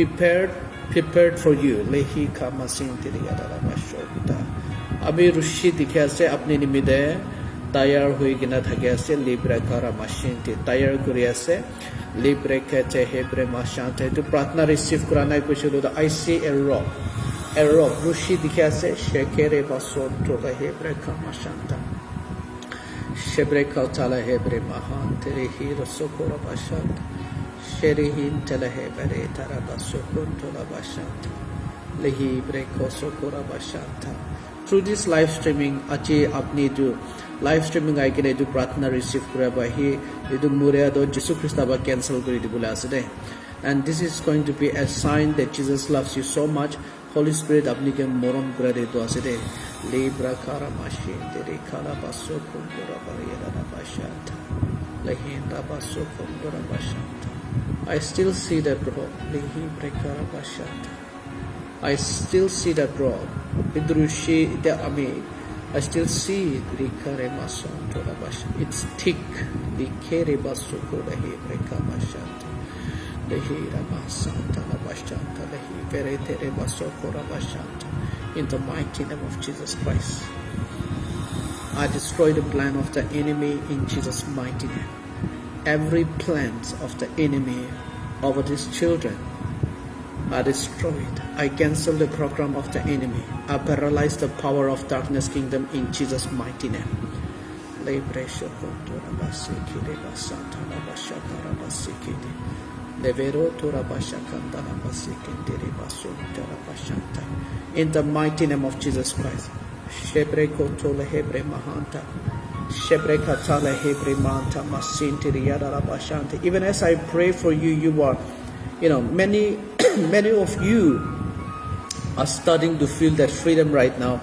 prepared for you. Lehi kamasintiri yadala bashota. Abi rushi dikhe ase apni nimide tayar hui gina thake ase libre kara mashinti tayar kuri ase libre keche hebre mashante to pratna receive kurana kushulu da I see a rock rushi dikhe ase shekere basonto la hebre kamashanta shebre kautala hebre mahante rehi rosokora bashanta sherihin tele hebre tarabasokon la bashanta lehi breko sokora bashanta. Through this live streaming, achi apni do live streaming I can do pratna receive kura ba hi edu muria do Jesus Christ ba cancel kuri di bula ase de. And this is going to be a sign that Jesus loves you so much. Holy Spirit apni ke morom kura de do ase de. Libra kara mashin deri kala baso kundura bariyada na bashanta lehinda baso kundura bashanta. I still see that bro lehi brekara bashanta. I still see that rock. Idrushi the ami. I still see it. It's thick. Likere basuko lehi brekamashanta. Lehi ramasanta labashanta. Lehi veretere basoko rabashanta. In the mighty name of Jesus Christ. I destroy the plan of the enemy in Jesus' mighty name. Every plan of the enemy over these children are destroyed. I cancel the program of the enemy. I paralyze the power of darkness kingdom in Jesus' mighty name. In the mighty name of Jesus Christ. Even as I pray for you, you are, many of you are starting to feel that freedom right now.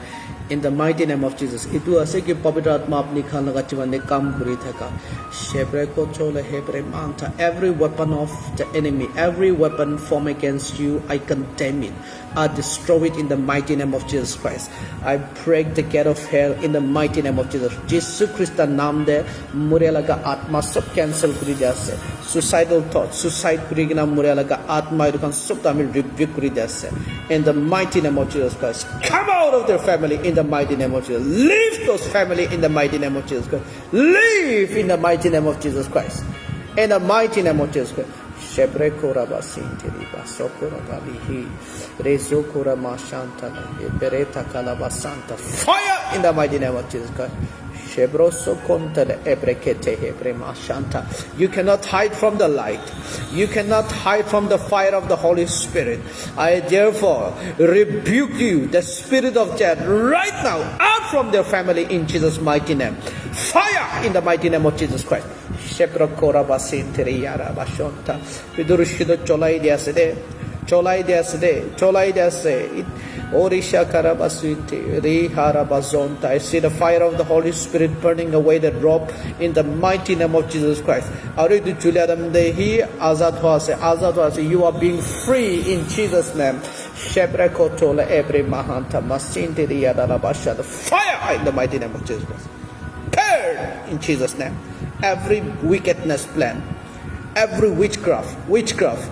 In the mighty name of Jesus. Itu ase ki pavitra atma apni khan laga chivan ne kam kuri thaka. Shebre ko chole hebre manta. Every weapon of the enemy, every weapon formed against you, I condemn it. I destroy it in the mighty name of Jesus Christ. I break the gate of hell in the mighty name of Jesus. Jesus Christ naam de mure laga atma sab cancel kuri jase. Suicidal thoughts, suicide kuri gina mure laga atma idu kan sab tamil rebuke kuri jase. In the mighty name of Jesus Christ. Come out of their family in the mighty name of Jesus. Leave those family in the mighty name of Jesus Christ. Leave in the mighty name of Jesus Christ. In the mighty name of Jesus Christ. Shebre kora basintiri basokora balihi rezo kora mashanta bereta kalabasanta. Fire in the mighty name of Jesus Christ. Shebroso kontere ebrekete hebre mashanta. You cannot hide from the light. You cannot hide from the fire of the Holy Spirit. I therefore rebuke you, the spirit of death, right now, out from their family in Jesus' mighty name. Fire in the mighty name of Jesus Christ. Shebrokora basintiri yara bashonta. Vidurushido cholai diasede. Cholai diasede. Orisha karabasuite, Riharabazonta. I see the fire of the Holy Spirit burning away the rope in the mighty name of Jesus Christ. Aridu Juliadam Dehi Azad Hwase. You are being free in Jesus' name. Shebrakotola every Mahanta Masinti Yadalabasha. The fire in the mighty name of Jesus Christ. Burn in Jesus' name. Every wickedness plan, every witchcraft,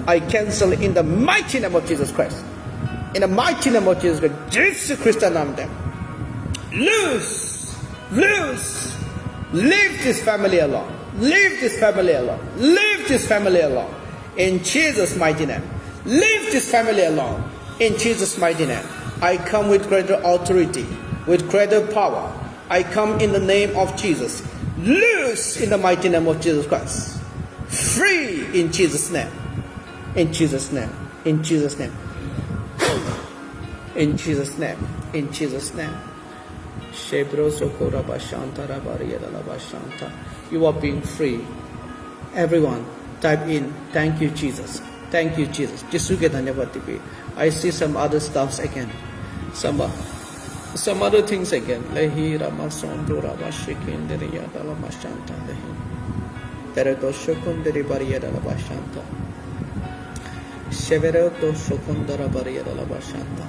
I cancel in the mighty name of Jesus Christ. In the mighty name of Jesus Christ, Jesus Christ named them. Loose. Leave this family alone. Leave this family alone. In Jesus' mighty name. Leave this family alone. In Jesus' mighty name. I come with greater authority, with greater power. I come in the name of Jesus. Loose in the mighty name of Jesus Christ. Free in Jesus' name. In Jesus' name. In Jesus' name. In Jesus' name. In Jesus' name. You are being free. Everyone, type in, thank you, Jesus. Thank you, Jesus. I see some other stuffs again. Some other things again. Lehi Ramasondo Rabashikinderia Dalamashanta Lehi. Peredo Shokunderi Baria Dalabashanta. Severo Shokundara Baria Dalabashanta.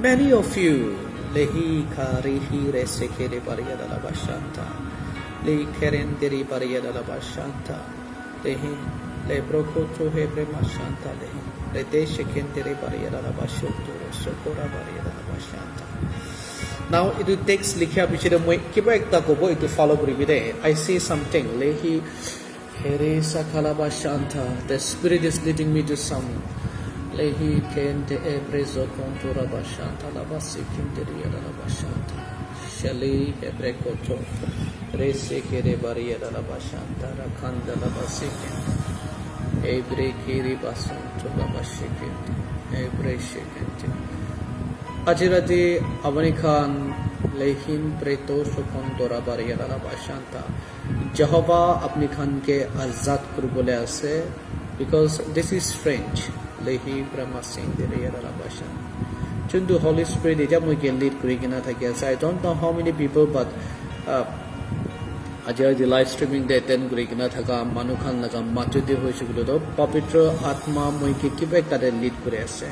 Many of you, Lehi Karihi Resekere Baria Dalabashanta. Lehi Kerenderi Baria Dalabashanta. Lehi Lebrokoto Hebre Mashanta Lehi. Rete shekendere bariyada la bashonto sokora bariyada la bashanta. Now it takes likhya bichire moi kiba ekta kobo itu follow kuribide. I see something lehi here sakala bashanta. The spirit is leading me to some lehi kente ebrezo kontura bashanta la basikindere la bashanta. Shali ebrekoto rese kere bariyada la bashanta rakanda la basikindere. Ebre kiri basonto la bashikindere. Ebre shikindere. Ajirati Avanikan Lehin Preto Sokondora Barriera Bashanta Jehovah Apnikan ke Azad Kurbole ase because this is strange. Lehi Brahma Singh Derriera Bashan. Chundu Holy Spirit ija mui ke lead kurigina thakiase. I don't know how many people but Ajirati live streaming de ten kurigina thaka Manukan laga Machudi hoishigulo Papitra Atma mui ke kibe kare lead kure ase.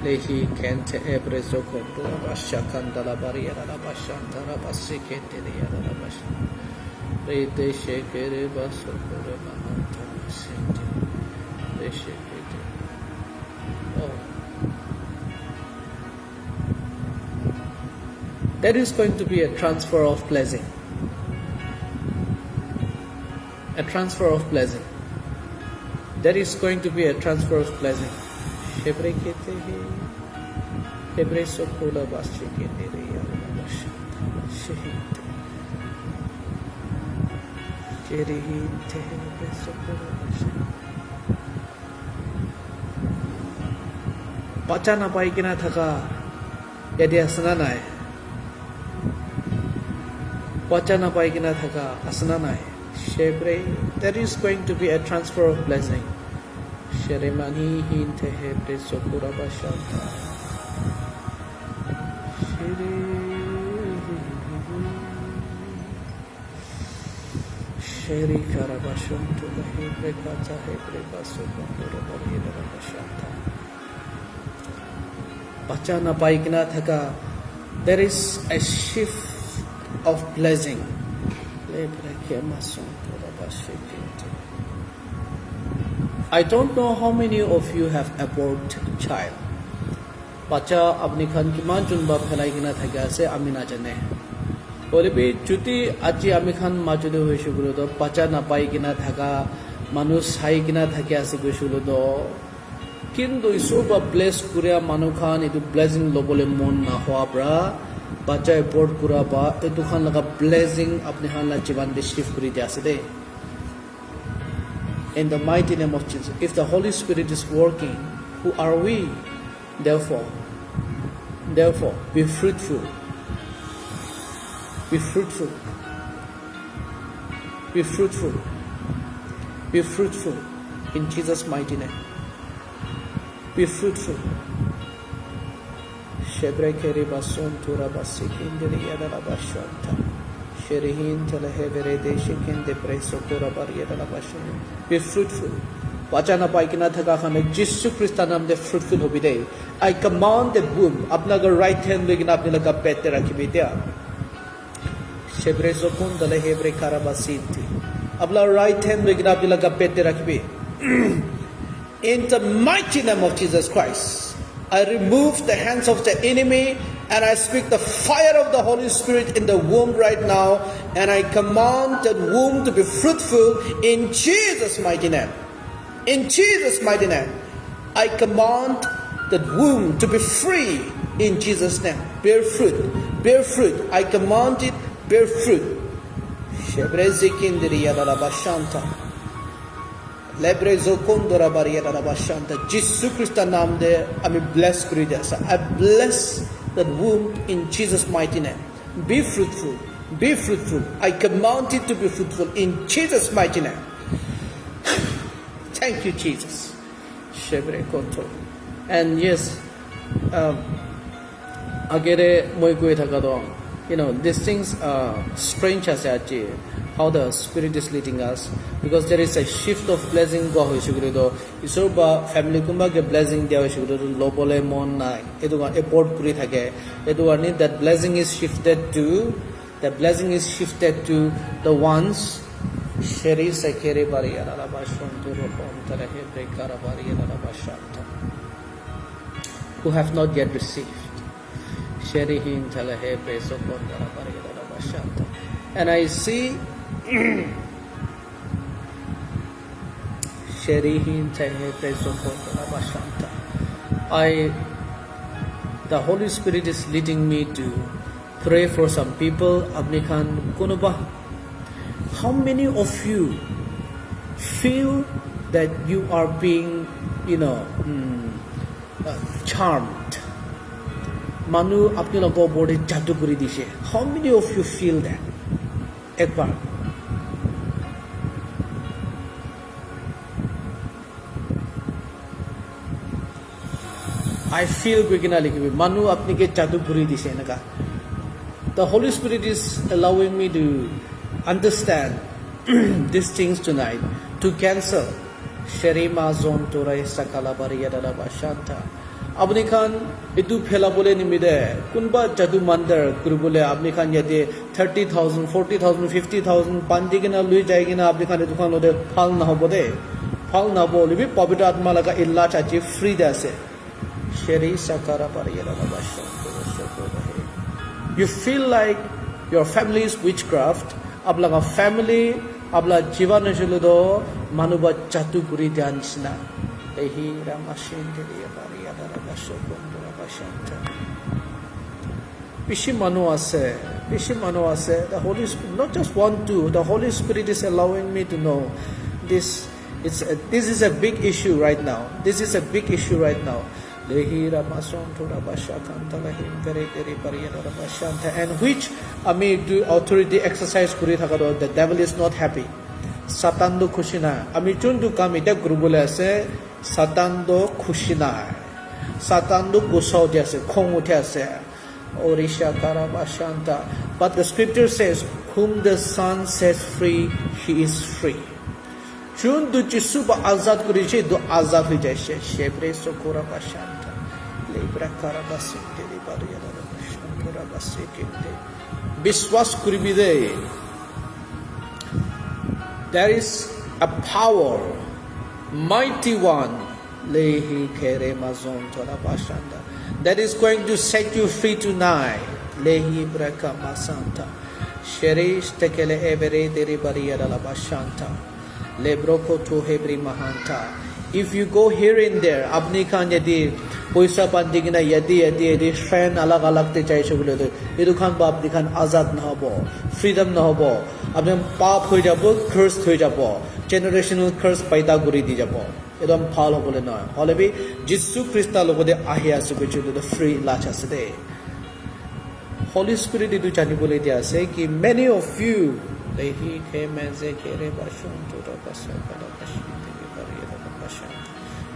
Lehi kente ebrezo konto bashakanda la barriera la bashanta la basikente la bashan rete shekere basokore mahanta sente reshekete. Oh, there is going to be a transfer of blessing. A transfer of blessing. There is going to be a transfer of blessing. Hebre kete he, Hebre sokola bashe kete re yara bashe, shehit, kerehit Hebre sokola bashe. Pacha na pai kina thaka, yadi asana nai. Pacha na pai kina thaka asana nai. Shebre, there is going to be a transfer of blessing. Sheremani hinte hebre sokura bashanta. Sheri karabashonto la hebre kata hebre basokura barriera bashanta. Bachana paikna thaka. There is a shift of blessing. Lebre kemasonto la bashekinte. I don't know how many of you have aborted child. Bacha apni khan ki man junba phelai gina thakya se amina jane. Bole be chuti aji ami khan majude hoisigulo do bacha na pai gina thaka manu sai gina thakya se goisulo do kindu isoba bless kuria manu khan etu blessing lobole mon na hoa bra bacha abort kura ba etu khan laga blessing apni khan la jivan de shift kuri dia se de. In the mighty name of Jesus. If the Holy Spirit is working, who are we? Therefore, be fruitful. Be fruitful. Be fruitful. Be fruitful. In Jesus' mighty name. Be fruitful. Shebre kere bason tura basikindere yadala bashanta. Sherihin telehevere deshikinde preso kura barriera la bashanta. Be fruitful. Wachana paikina thaka khane Jesu Christa naam de fruitful hobi de. I command the womb. Apna agar right hand legina apne laga pete rakhibe dia. Shebre zokun telehebre karabasinti. Apna right hand legina apne laga pete rakhibe. In the mighty name of Jesus Christ, I remove the hands of the enemy and I speak the fire of the Holy Spirit in the womb right now, and I command that womb to be fruitful in Jesus' mighty name. In Jesus' mighty name. I command that womb to be free in Jesus' name. Bear fruit. Bear fruit. I command it, bear fruit. Jesus Christ naam de ami bless kuri desa. I bless that womb in Jesus' mighty name. Be fruitful. Be fruitful. I command it to be fruitful in Jesus' mighty name. Thank you, Jesus. And yes, agere moi koi thakado. You know, these things are strange as achi. How the Spirit is leading us, because there is a shift of blessing go hoishugredo isoba family kumba ke blessing dia hoishugredo lobole mon na eduga report kuri thake eduga ni that blessing is shifted to the ones Sheri sekere bariyara la bashonto rohom telehe brekara bariyara la bashanta. Who have not yet received. Sheri hin telehe bresokon dara bariyara la bashanta. And I see Sheri hin telehe bresokon dara bashanta. The Holy Spirit is leading me to pray for some people. Abnikan kunuba. How many of you feel that you are being, charmed? Manu apni logo body jadoo kori dishe. How many of you feel that? Ekbar. I feel Manu apni ke jadoo kori dishe naga. The Holy Spirit is allowing me to understand these things tonight, to cancel Sherima zon torai sakala bariyadala bashanta. Abni khan itu phela bole nimide kunba jadu mandar kurubole abni khan yade 30,000 40,000 50,000 pandigina lui jaigina abni khan dukan ode phal na hobode phal na bole bi pavitra atma laga illa chachi free dase Sheri sakara bariyadala bashanta. You feel like your family is witchcraft. Abla family, abla jivan juludo, manuba chatu guri dansna. Ehi ramashin deliya bariyada rabashokondra bashanta. Pishimano ase. The Holy Spirit, not just one, two. The Holy Spirit is allowing me to know this. This is a big issue right now. And which do authority exercise the devil is not happy. Satan do kushina. Chundu kamita grubula se Satan do kushina. Satan do kusaudia se kongutia se Orisha karabashanta. But the scripture says, whom the Son sets free, he is free. Chundu chisuba azad kurishi do azad hujashe shebre sokora bashanta. Biswas kuribide. There is a power, mighty one, lehi kere mazon tola bashanda, that is going to set you free tonight. Lehi breka masanta. Sherish tekele evere deri bariyada la bashanta. Lebroko to hebri mahanta. If you go here and there, abni khan yadi poisa pandigina yadi friend alag te chai shogule to edu khan ba abni khan azad na hobo, freedom na hobo, abni paap hoi jabo, cursed hoi jabo, generational curse paida guri di jabo. Edom phal hobole na holebi Jesu Christa logode ahia subichu the free lacha sede. Holy Spirit edu chani bole dia say ki many of you lehi came as a kere bashon to the basakala bashi.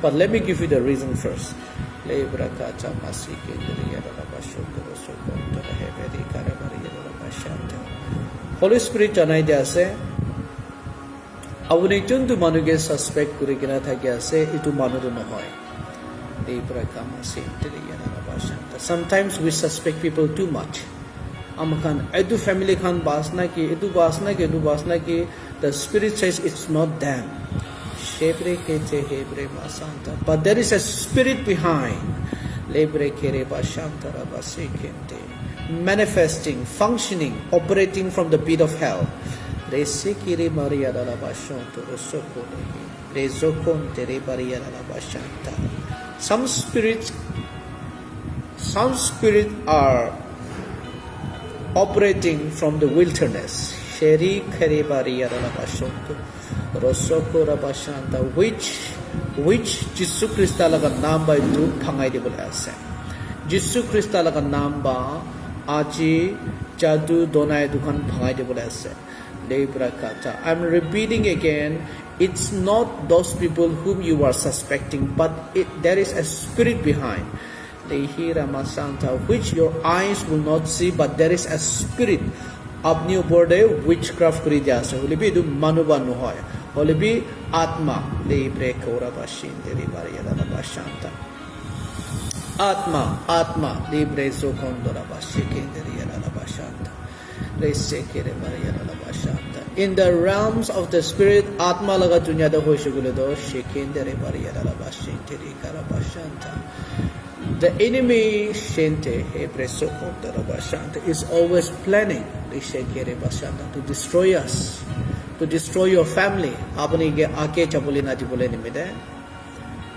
But let me give you the reason first. Holy Spirit janai jase avuni chundu manuge suspect kurikina thakiase itu manudu nohoy. Sometimes we suspect people too much. Amakan edu family khan basna ki edu basna ki the Spirit says it's not them. But there is a spirit behind, manifesting, functioning, operating from the pit of hell. Some spirits are operating from the wilderness. Which Jesu Christa laga namba itu phangai de bole ase. Jesu Christa laga namba aji jadu donai dukan phangai de bole ase. I'm repeating again, it's not those people whom you are suspecting, but there is a spirit behind. Which your eyes will not see, but there is a spirit. Apni upor de witchcraft kori dia ase. Holebi edu manuba nohoy. Holebi atma lebre kora bashin deri bariyada bashanta. Atma libre zokondora bashike deri yada bashanta. Reseke de bariyada bashanta. in the realms of the spirit atma laga dunya da hoishugule do shekendere bariyara laba shenteri karabashanta. The enemy shente hebreso kontaraba shanta is always planning to destroy us, to destroy your family. Apni ke aake chabole na dibole nimide,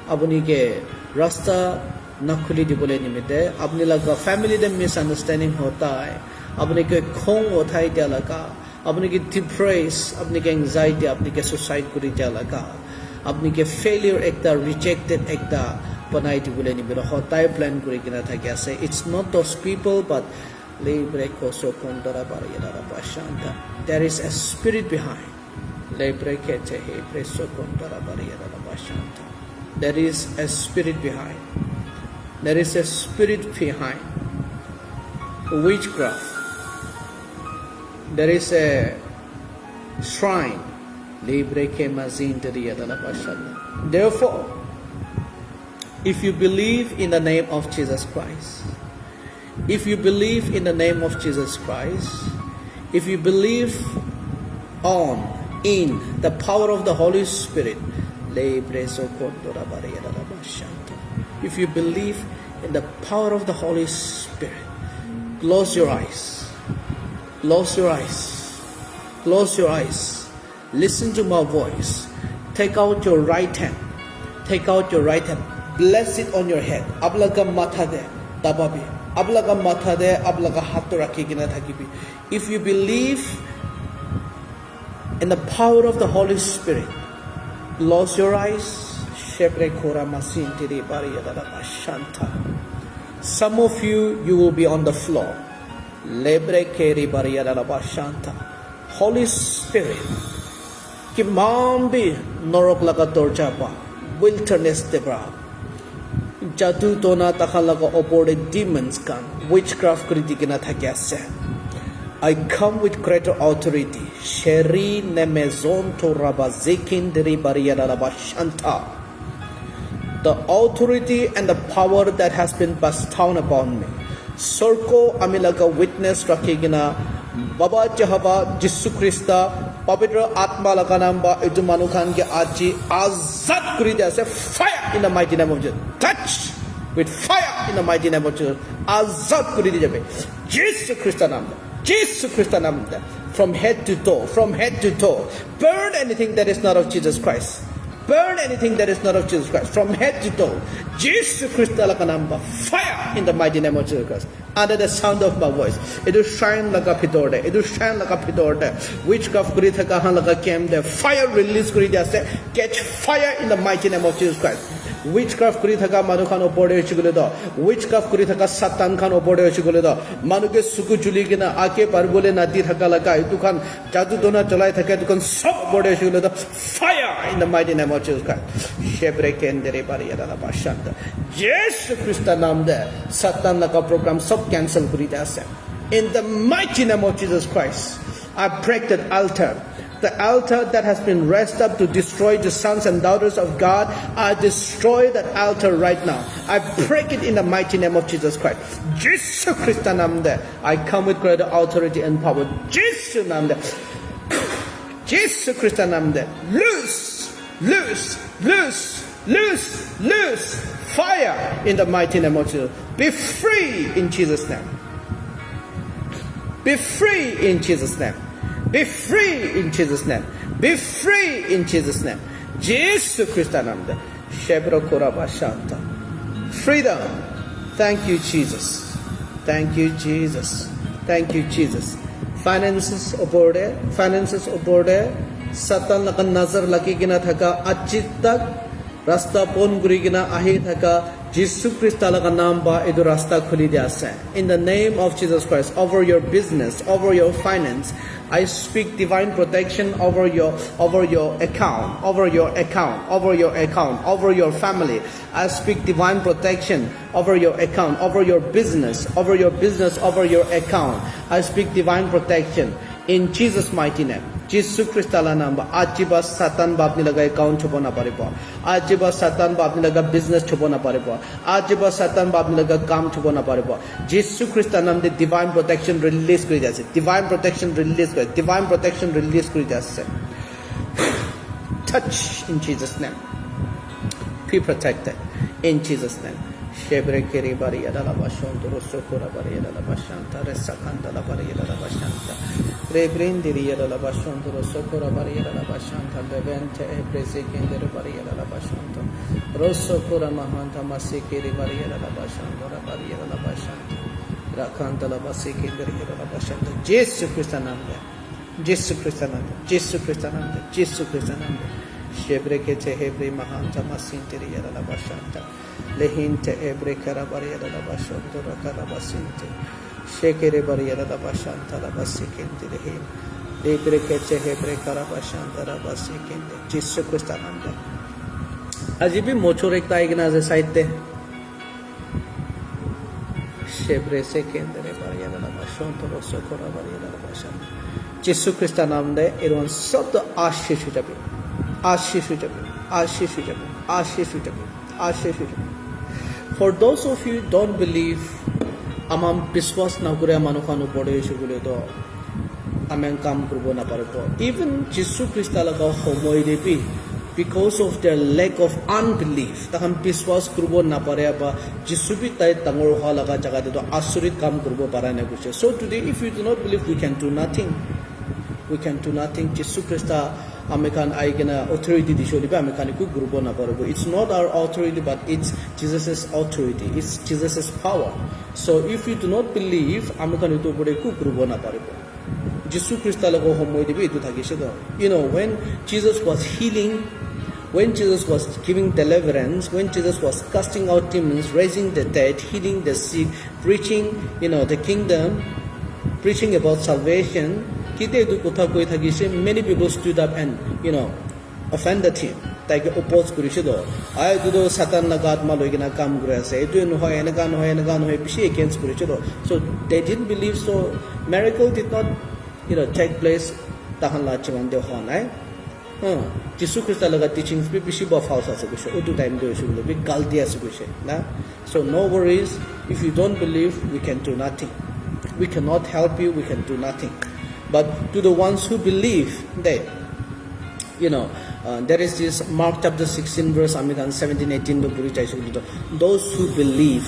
apni ke rasta na khuli dibole nimide, apni laga family de misunderstanding hota hai, apni ke khong uthai dia laga, apni ke depress, apni ke anxiety, apni ke suicide kuri dia laga, apni ke failure ekta rejected ekta panai dibole nimide hotai plan kuri kina thaki ase. It's not those people, but there is a spirit behind. There is a spirit behind. There is a spirit behind witchcraft. There is a shrine. Therefore, if you believe in the name of Jesus Christ, if you believe in the name of Jesus Christ, if you believe in the power of the Holy Spirit, if you believe in the power of the Holy Spirit, close your eyes, close your eyes, close your eyes, listen to my voice, take out your right hand, take out your right hand, bless it on your head, ablaga matha de, tababi. If you believe in the power of the Holy Spirit, close your eyes. Some of you will be on the floor. Holy Spirit, kimambi norok laga dorja ba, wilderness debra. Jadu tona takhalaga opore demons kan witchcraft kritikina thakyase. I come with greater authority. Sheri nemezon to rabazikin deri bariyara shanta. The authority and the power that has been bestowed upon me. Sorko amilaga witness rakigina Baba Jehova Jisu Krista Pavitra Atma laganamba itu manukan ke aji azad kuri dia say fire in the mighty name of Jesus. Touch with fire in the mighty name of Jesus. Azad kuri dia jabe. Jisu Krista namda. Jisu Krista namda. From head to toe, from head to toe. Burn anything that is not of Jesus Christ. Burn anything that is not of Jesus Christ. From head to toe. Jisu Krista laganamba. Fire in the mighty name of Jesus Christ. Under the sound of my voice, it will shine like a pitorde. It will shine like a pitorde. Witchcraft kuri thaka han like a kem de fire release kuri dia se catch fire in the mighty name of Jesus Christ. Witchcraft kuri thaka manu khan opore chigule do. Witchcraft kuri thaka satan khan opore chigule do. Manu ke suku chuli kina ake parbole nadi thaka laka itu khan jadu dona chalai thaka itu khan sab opore chigule do. Fire in the mighty name of Jesus Christ. Shebre kendere bari yada la bashanda. Jesus Christ naam de satan laka program sab cancel kuri dia se. In the mighty name of Jesus Christ, I break that altar. The altar that has been raised up to destroy the sons and daughters of God, I destroy that altar right now. I break it in the mighty name of Jesus Christ. Jesus Christ namde. I come with greater authority and power. Jesus namde. Jesus Christ namde. Loose, loose, loose, loose, loose. Fire in the mighty name of Jesus. Be free in Jesus' name. Be free in Jesus' name. Be free in Jesus' name. Be free in Jesus' name. Jesus Christ namde. Shebro koraba shanta. Freedom. Thank you, Jesus. Thank you, Jesus. Thank you, Jesus. Finances oborde. Finances oborde. Satan lakan nazar laki gina thaka achit tak rasta pon guri gina ahi thaka. Jesus Christ laga naam ba edu rasta khuli dia ase. In the name of Jesus Christ, over your business, over your finance, I speak divine protection over your account, over your account, over your account, over your family. I speak divine protection over your account, over your business, over your account. I speak divine protection in Jesus' mighty name. যিশু খ্ৰীষ্টালা নাম আজি বা সাতান বা আপনি লগা account থব নাপাৰিব আজি বা সাতান বা আপনি লগা বিজনেছ থব নাপাৰিব আজি বা সাতান বা আপনি লগা কাম থব নাপাৰিব যিশু খ্ৰীষ্টাৰ নাম দি ডিভাইন প্ৰটেকশ্যন ৰিলিজ কৰি আছে ডিভাইন প্ৰটেকশ্যন ৰিলিজ কৰি আছে touch in Jesus name be protected in Jesus name shebre keri bari yada la bashonto rosokora bari yada la bashanta resakanda la bari yada la bashanta rebrindiri yada la bashonto rosokora bari yada la bashanta levente ebrese kendere bari yada la bashonto rosokora mahanta masikeri bari yada la bashanta bari yada la bashanta rakanta la basikeri yada la bashanta Jesus Christ name Jesus Christ shebre kete hebre mahanta masinteri yada la bashanta lehinte ebre karabari yada la bashonto rakala basinte shekere bari yada la bashanta la basikente lehim ebre kete hebre karabashanta la basikente Jesus Christ name ajibi mochor ekta aigna je saitte shebre sekendere bari yada la bashonto rosokora bari yada la bashanta যিশু খ্ৰীষ্টাৰ নাম দে এরকম শব্দ আশীষ হয়ে যাবে For those of you don't believe আমার বিশ্বাস না করে মানুষখান উপরে এসে বলে তো আমি কাম করব না পারব even যিশু খ্ৰীষ্ট লগা সময় দেবি because of their lack of unbelief তাহাম বিশ্বাস করব না পারে বা যিশু বি তাই ডাঙৰ হোৱা লগা জায়গাতে তো আচৰিত কাম করব পাৰা নাই কৈছে so today if you do not believe we can do nothing যিশু খ্ৰীষ্ট আমেখান আইগনা authority দিছলিবে আমেখান কো গ্রুপ না পারব it's not our authority but it's Jesus's authority it's Jesus's power so if you do not believe আমেখান তো পড়ে কো গ্রুপ না পারব যিশু খ্ৰীষ্ট লগা সময় দিবে এটো থাকিছে তো you know when Jesus was healing when Jesus was giving deliverance when Jesus was casting out demons raising the dead healing the sick preaching the kingdom preaching about salvation kite du kotha koi thakise many people stood up and offended him taike oppose korise do ai du satan na gat ma loigina kam kore ase etu no hoy enaka no hoy bishi against korise do so they didn't believe so miracle did not take place tahan la chiman de honai Jesus Christ laga teachings bi bishi ba false ase koise otu time de ase bole bi galti ase koise na so no worries if you don't believe we can do nothing we cannot help you we can do nothing but to the ones who believe that there is this Mark chapter 16 verse 17-18 do puri chaise those who believe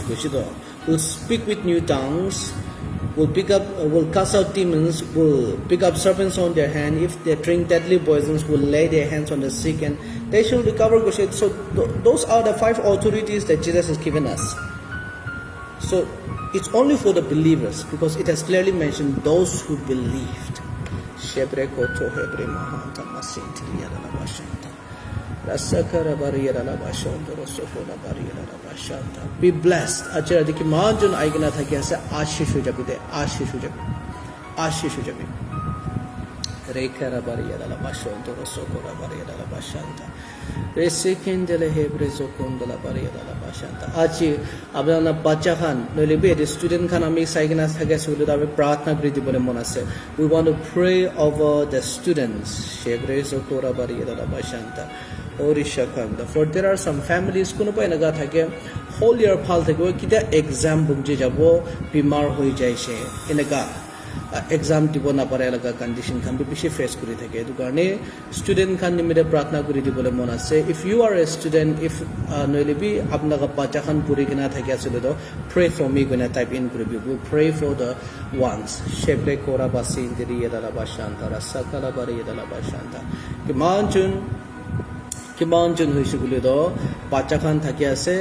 will speak with new tongues will cast out demons will pick up serpents on their hand if they drink deadly poisons will lay their hands on the sick and they shall recover so those are the 5 authorities that Jesus has given us so it's only for the believers because it has clearly mentioned those who believed. Be blessed. Achara diki manjon aigna thaki ase ashish ho jabe Rekara bariyada la bashonto rosokora bariyada la bashanta resekendele hebrezo kondola bariyada la bashanta achi abana bacha khan nolibe the student khan ami saigna thake sulu tabe pratna kori dibole mon ase we want to pray over the students hebrezo kora bariyada la bashanta orisha khanda for there are some families kuno pai naga thake whole year phal thake kita exam bungje jabo bimar hoi jaise enaga exam dibo na pare laga condition khan bi bishi face kori thake edu karone student khan nimide pratna kori dibole mon ase if you are a student if noile bi apnaga bacha khan puri kina thake asile to pray for me gonna type in kori we pray for the ones shebre kora basi indiri yadala bashanta rasakala bari yadala bashanta kimanjun hoise bole do bacha khan thake ase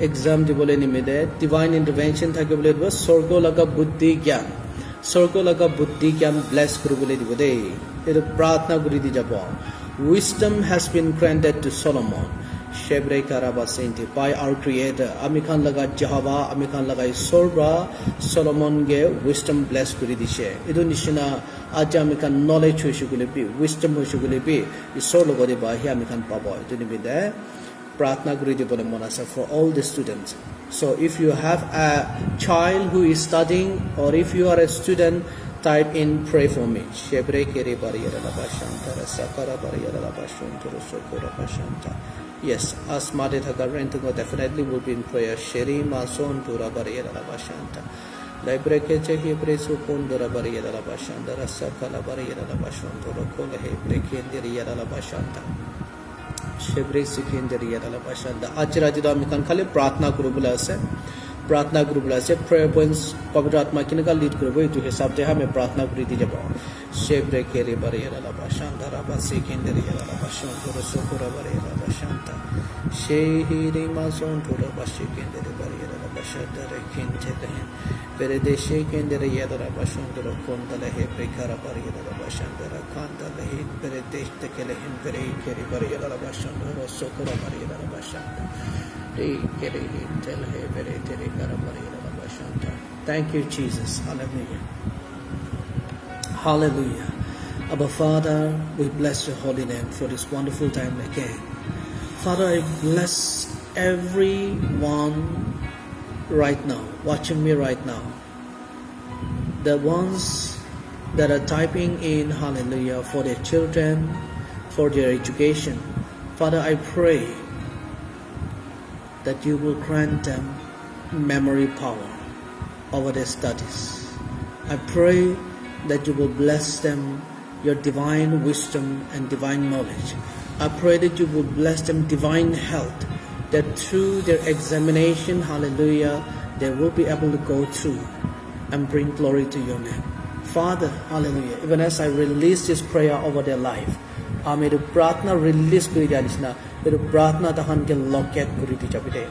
exam dibole nimide divine intervention thake bole do sorgo laga buddhi gyan Sorgo laga buddhi kyam bless kuru bole dibo de edo pratna kuri di jabo wisdom has been granted to Solomon shebre karaba sainti by our creator amikhan laga Jehovah amikhan laga Sorba Solomon ge wisdom bless kuri dishe edo nishina aja amikhan knowledge hoise gule bi wisdom hoise gule bi isor logo de ba hi amikhan pabo edo ni bide pratna kuri di bole monasa for all the students so if you have a child who is studying or if you are a student Type in pray for me. Yes, Asmade Thagarentugo definitely will be in prayer. Sheri Mason Dura Barriera Bashanta. Libreke Chehi Presu Kundura Barriera Bashanda, Sakala Barriera Bashantoro Kola Hebrekindia Bashanta. Shebre Sikindia Bashanda. Achirajida Mikan Kali Pratna Grubula se. प्रार्थना group से prayer points पवित्र आत्मा किन का lead करो तो हिसाब से हमें प्रार्थना करी थी जब शेब्रे केरे बरेरा लबा शांतारा बसे केंद्र येरा लबा शांतोर सोकोरा बरेरा लबा शांता शेहिरे मासोन थोड़ा बसे केंद्र बरेरा लबा शांतारा केंद्र हैं पेरे देशे केंद्र येरा लबा शांतोर कोंतले है प्रेकारा बरेरा लबा शांतारा कांतले है पेरे देश तकेले हैं पेरे केरे बरेरा लबा शांतोर सोकोरा बरेरा लबा Shanta Thank you, Jesus. Hallelujah. Hallelujah. Abba Father, we bless your holy name for this wonderful time again. Father, I bless everyone right now, watching me right now. The ones that are typing in hallelujah for their children, for their education. Father, I pray that you will grant them memory power over their studies. I pray that you will bless them your divine wisdom and divine knowledge. I pray that you will bless them divine health, that through their examination, hallelujah, they will be able to go through and bring glory to your name. Father, hallelujah, even as I release this prayer over their life, I to pratna release kuri janisna. Pero pratna tahan ke locket kuri di jabide.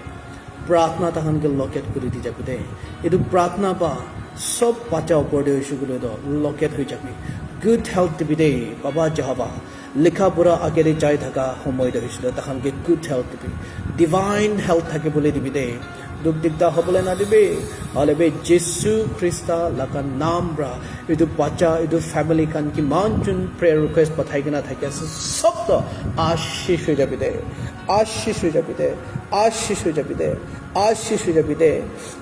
Pratna tahan ke locket kuri di jabide. Itu pratna ba sob bacha upor de shugule do locket hui jabi. Good health dibide baba Jehovah. Likha pura agere jai thaka homoy de hishlo tahan ke good health dibi. Divine health thake bole dibide. Duk dikta hobole na dibe. Alebe Jesu Christa lakan nambra. Itu bacha itu family kan ki manchun prayer request pathai kena thake sob to आशीष हो जाबी दे आशीष हो जाबी दे आशीष हो जाबी दे आशीष हो जाबी दे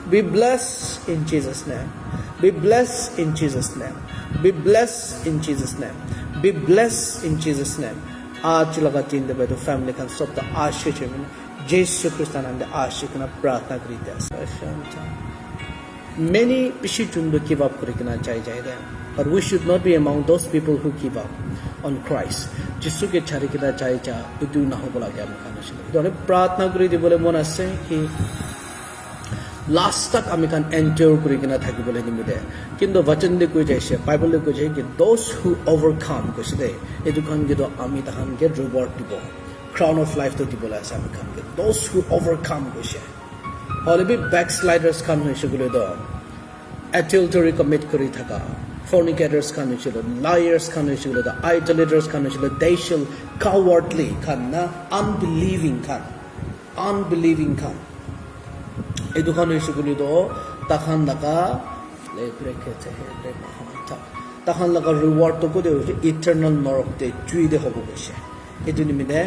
be blessed in Jesus name be blessed in Jesus name be blessed in Jesus name be blessed in Jesus name आज लगा तीन दबे तो family का सब तो आशीष है यीशु क्रिस्ता नाम दे आशीष कना प्रार्थना करीते हैं many people do give up करना चाहिए but we should not be among those people who give up on Christ. जिसु के छारी कितना चाहिए चा इतु ना हो बोला क्या मुखाना चले इधर प्रार्थना करी थी बोले मोना से कि लास्ट तक अमेरिकन एंट्योर करी किना था कि बोले नहीं मिले किंतु वचन दे कोई जैसे बाइबल दे कोई जैसे कि those who overcome कुछ दे इधर कान के तो अमिता हम के reward दिबो crown of life तो दिबो ला ऐसा अमेरिकन के those who overcome कुछ है और भी backsliders कान हुए शुगले दो adultery commit करी था का fornicators can liars can the idolaters can they shall cowardly can unbelieving can edu kan ishuguli do takhan laga le brekete le mahamta takhan laga reward to go de eternal norok de chui de hobo beshe edu nimide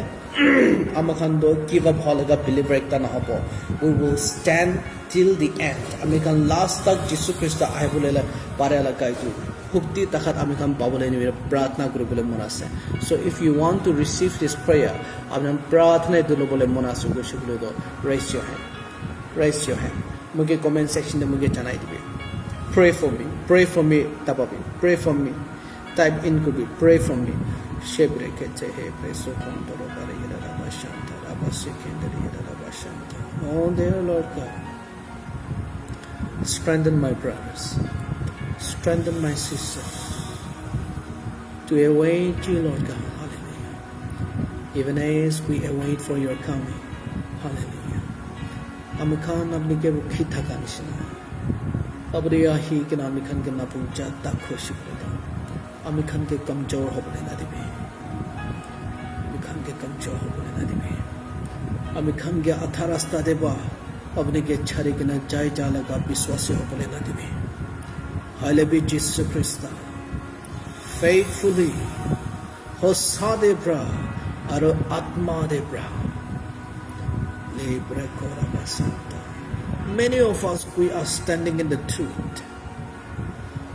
amakhan do give up holaga believer ekta na hobo we will stand till the end amikan last tak Jesus Christ ai bolela parela kai tu hukti takhat amikan babole ni pratna kuru bole monase so if you want to receive this prayer amikan pratna dulo bole monasu go shuglo do raise your hand muge comment section de muge janai dibe pray for me tababi pray for me type in could be pray for me shebre keche he preso kontoro bare ira rabashanta rabasekendri ira rabashanta oh dear Lord God, strengthen my brothers, strengthen my sisters to await you, Lord God. Hallelujah. Even as we await for your coming. Hallelujah. Amikan abnike bukhi thakanishna. Abriya hi ke amikan ke na puja takhoshi kreda. Amikan ke kamjor hobne na dibe. Amikan ke kamjor hobne na dibe. Amikan ke atharasta deba. अपने के छारे के ना जाय जाला का विश्वास हो बोले ना दिबे हालेबी जीसस क्रिस्ता faithfully होसा दे ब्रा और आत्मा दे ब्रा लेब्रे कोरा Basanta many of us we are standing in the truth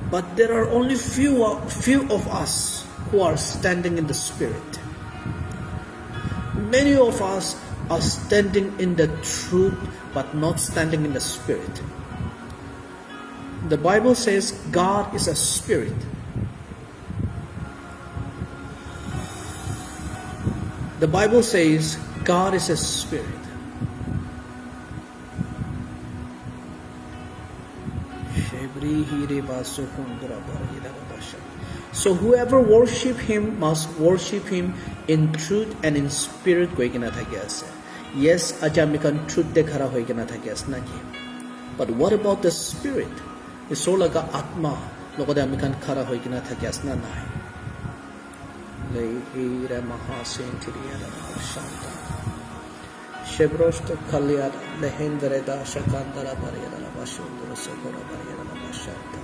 But there are only few of us who are standing in the Spirit. Many of us are standing in the truth but not standing in the Spirit. The Bible says God is a Spirit. The Bible says God is a Spirit. So whoever worship Him must worship Him in truth and in spirit. Yes, ajamikan truth dekhara hoy kena thake as naki. But what about the Spirit? Isolaga atma lokode amikan khara hoy kena thake as na nai. Leira mahasentiriya shanta. Shebrosta kalyad lehendrada shakandara bariyala bashundra sokora bariyala bashanta.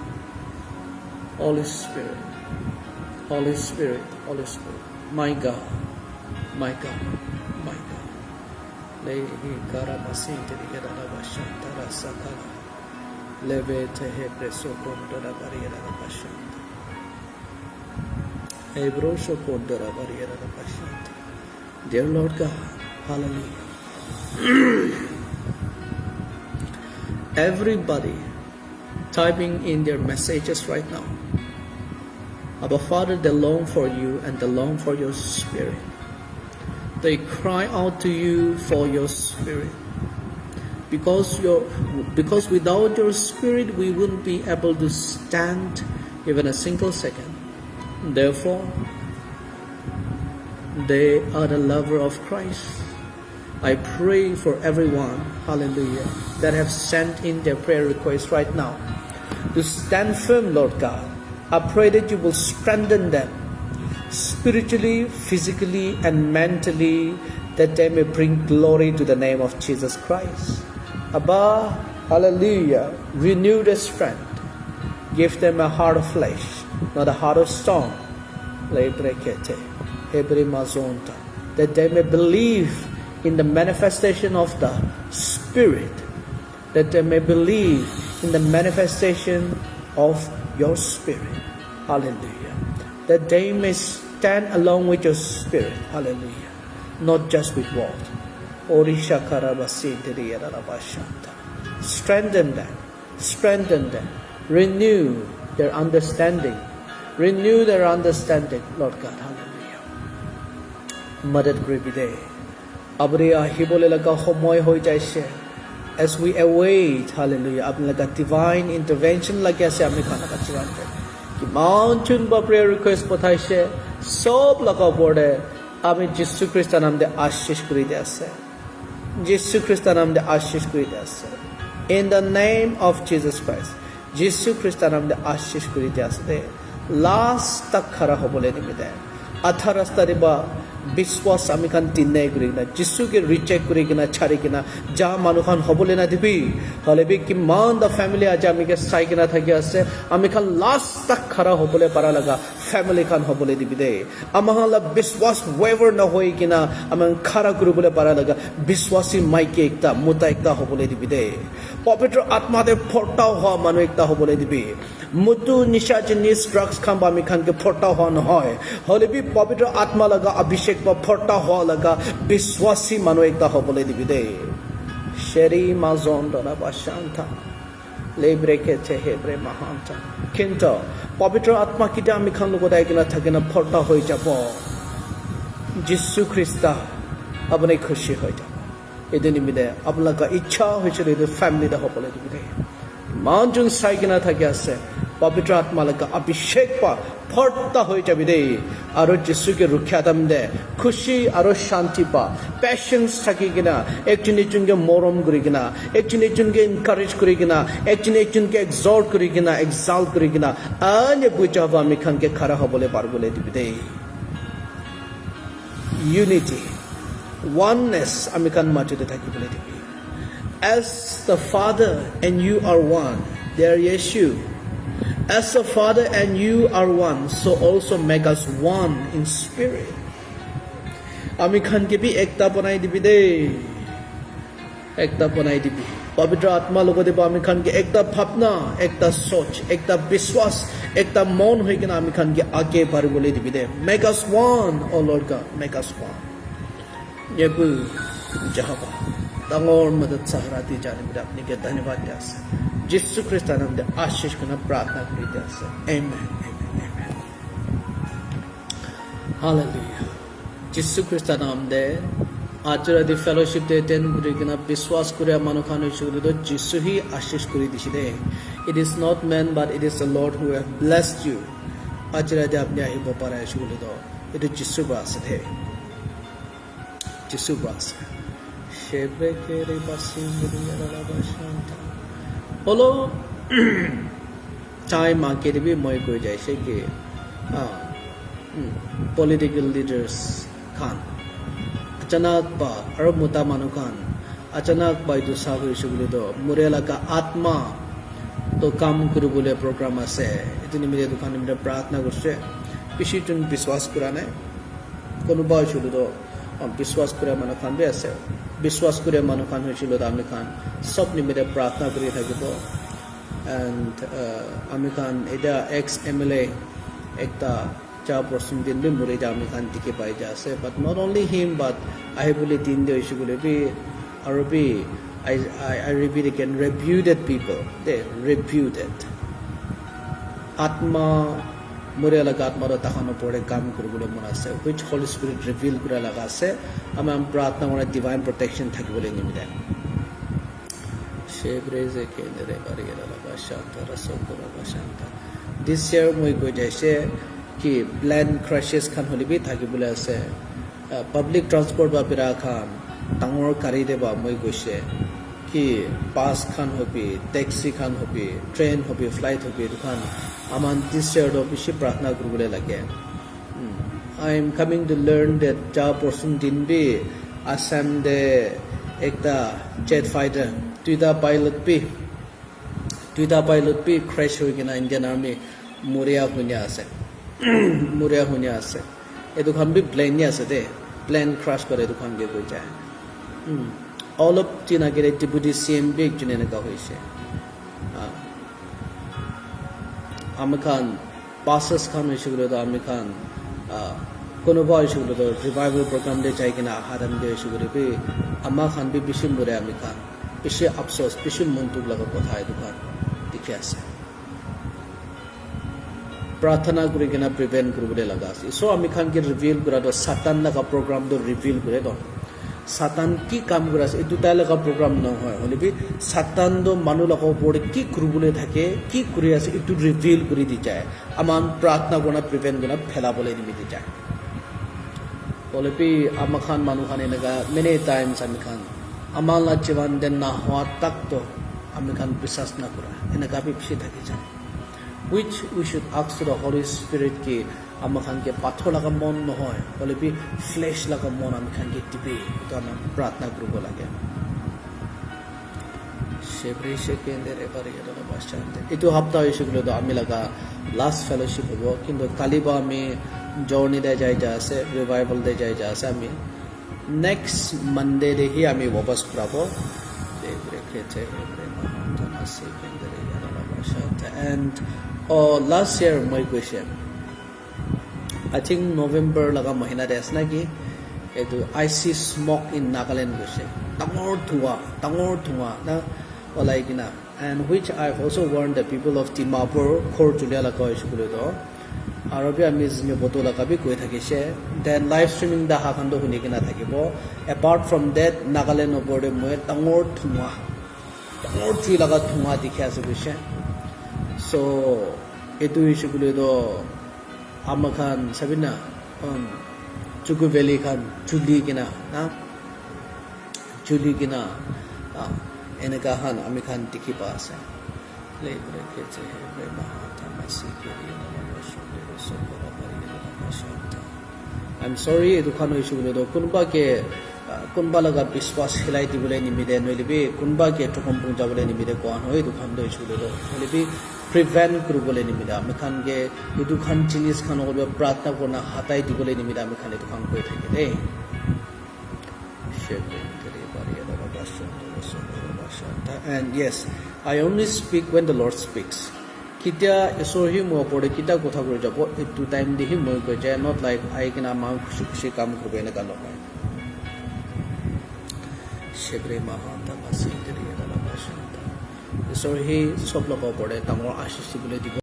Holy Spirit, Holy Spirit, Holy Spirit, my God, my God, my God. Lehi karamasinteriya bashanta rasakala. Levete hebreso kondora bariyala bashanta. Hebroso kondora bariyala bashanta. Dear Lord God, hallelujah. Everybody typing in their messages right now. Abba Father, they long for you and they long for your Spirit. They cry out to you for your Spirit. Because without your Spirit we wouldn't be able to stand even a single second. Therefore, they are the lover of Christ. I pray for everyone, hallelujah, that have sent in their prayer requests right now to stand firm, Lord God. I pray that you will strengthen them spiritually, physically, and mentally, that they may bring glory to the name of Jesus Christ. Abba, hallelujah, renew their strength. Give them a heart of flesh, not a heart of stone. That they may believe in the manifestation of the Spirit, that they may believe in the manifestation of your Spirit, hallelujah, that they may stand along with your Spirit, hallelujah, not just with words. Strengthen them, renew their understanding, Lord God, hallelujah. Madad Gribide. Abriya hibole laga homoy hoy jaise as we await, hallelujah, apne laga divine intervention lagya se amne khana ka chirante ki mountain ba prayer request pathaise sob laga borde ami Jesu Christ naam de ashish kori dase, Jesu Christ naam de ashish kori dase, in the name of Jesus Christ, Jesu Christ naam de ashish kori dase. Last tak khara hobole nimide atha rasta riba Biswas amikan tinay kurigna, Jisu ke reject kurigna, charigna, ja manukan hobole na dibi, halebi ki man the family aja amike saigna thagya ase, amikan last tak khara hobole para laga, family kan hobole dibi de, amahala biswas waver na hoy kina, amang khara kurubole para laga, biswasi maike ekta, muta ekta hobole dibi de, pavitra atma de porta hoa manu ekta hobole dibi. Mutu nisha jinis drugs khamba amikan ke porta hoa noy, halebi pavitra atma laga abhishek porta hoa laga biswasi manu ekta hobole dibi de. Sheri mazon dona bashanta lebre ke hebre mahanta kinto pavitra atma kita amikan logodai kina thakena porta hoi jabo Jisu Christa apne khushi hoi jabo edeni mide apna ka ichha hoichile de family da hobole dibi de manjung sai kina thakya ase pavitra atma laga abhishek pa porta hoi jabi de aro Jesu ke rukhyadam de khushi aro shanti pa patience thaki gina ekjun ke morom kuri gina ekjun ke encourage kuri gina ekjun ke exalt kuri gina exalt kuri gina ane bujaba amikhan ke khara hobole parbole dibi de. Unity, oneness amikhan matide thaki bole dibi. As the Father and you are one, there Yeshu. As the Father and you are one, so also make us one in spirit. Amikhan ke bhi ekta banai dibi de, ekta banai dibi. पवित्र आत्मा लोगों देव आमी खान के एकता भावना एकता सोच एकता विश्वास एकता मौन होई के आमी खान के आगे बढ़ बोले दिबिदे make us one oh Lord God make us one येबु जहाबा तंगोर मदद सहारा दी जाने में अपने के धन्यवाद दिया से यीशु ख्रिस्ट नाम दे आशीष करना प्रार्थना करी दिया से आमेन आमेन हालेलुया यीशु ख्रिस्ट नाम दे आज राति फेलोशिप दे टेन करी के ना विश्वास करे मानो खाने शुरू तो यीशु ही आशीष करी दिशे दे it is not man but it is the Lord who have blessed you आज राति अपने आही बपारा है शुरू तो ये यीशु बास है यीशु बास शेब्रे के रे बासिंग रे ला बाशांता बोलो चाय मांगे भी मैं कोई जैसे कि political leaders खान अचानक बा अरब मुता मानु खान अचानक बा जो सागु शुगुले तो मुरेला का आत्मा तो काम करू बोले प्रोग्राम आसे इतनी मेरे दुकान में प्रार्थना करছে किसी तुम विश्वास कराने कोनो बा शुगुले तो विश्वास करे मानु खान भी आसे विश्वास करे मानु खान होइছিল তো আমি খান সব নিমিতে प्रार्थना কৰি থাকিব and আমি খান এটা ex MLA একটা cha person din be mure ja ami khan dikhe pai ja ase but not only him but I believe din de issue gule be arabi I repeat again reputed people they reputed atma mure laga atma ro takhano pore kam koribole mon ase which Holy Spirit reveal kura laga ase am pratna kore divine protection thakibole nimide shebreze ke ndere bariyala laga shanta rasokura bashanta this year moi go jaise कि plane crashes Khan Holi भी थाकी बोले आसे public transport बा पिरा खान टांगोर गाड़ी देबा মই গৈছে कि बास Khan hobby taxi Khan hobby train hobby flight hobby दुकान आमान दिस ईयर दो बिसि प्रार्थना करबले लागे I am coming to learn that ja person din bi Assam de ekta jet fighter tuita pilot bi crash hoy gina Indian army moria hunya ase Muria होने आसे ये दुकान भी प्लेन नहीं आसे दे प्लेन क्रैश करे दुकान के कोई जाए all of चीना के डिप्टी सीएम भी एक जने ने कहा हुई से आमिर खान पासस खान में शुरू तो आमिर खान कोनो बार शुरू तो रिवाइवल प्रोग्राम दे चाहिए कि ना हारम दे शुरू भी अम्मा खान भी बिशे मुरे आमिर खान बिशे अफसोस बिशे मुंतुक लगा पता है दुकान दिखे आसे प्रार्थना करी के ना प्रिवेंट करबले लगा सो आमी खान के रिवील करा तो सातान लगा प्रोग्राम तो रिवील करे तो सातान की काम करा से दुटा लगा प्रोग्राम न হয় হলে বি सातान दो मानु लगा पड़े की करबले থাকে की करी আছে इतु रिवील करी दी जाए आमान प्रार्थना करना प्रिवेंट करना फैला बोले निमि दी जाए बोले बि आमा खान मानु खान एनका मेनी टाइम्स आमी खान आमाला जीवन देन ना हुआ तक तो आमी खान विश्वास ना करा एनका भी पिछे থাকে जाए which we should ask to the Holy Spirit ki am khan ke pathor laga mon no hoy bole bi flesh laga mon am khan ke tibe to am pratna krubo lage shebre she ke ndere bare yada bashante itu hafta hoysiglo to ami laga last fellowship hobo kintu kaliba ami journey de jai ja ase revival de jai ja ase ami next Monday de hi ami wapas krabo shebre khete hebre tamase ke ndere yada bashante and last year my question I think November laga mahina de asna ki etu I see smoke in Nagaland goise tangor thua na olai kina and which I've also warned the people of Dimapur khor julia laga hoisule to arabia miss me botola ka bi koi thakise then live streaming da ha khando huni kina thakibo apart from that Nagaland oborde moi tangor chui laga thua dikha ase goise so itu issue gule do amma khan sabina chuku valley khan chuli kina enaka han ami khan dikhi pa ase le ke che he mahata masi ke I'm sorry edu khan issue gule do kunba laga biswas khilai dibole nimide noilibi kunba ke tokom pung jabole nimide ko an hoi edu khan do issue gule do noilibi prevent करबले निमिदा मखान के इदु खान जिनिस खान होबे प्रार्थना करना हाताय दिबले निमिदा मखान इदु खान कोइ थाके दे And yes, I only speak when the Lord speaks. Kita isohi mo pore kita kotha kore jabo itu time dihi mo ko jay not like I can amount she kam ko bena kalo. Shegre mahanta masindri yada la bashanta. Isohi sob logo pore tamor ashish bole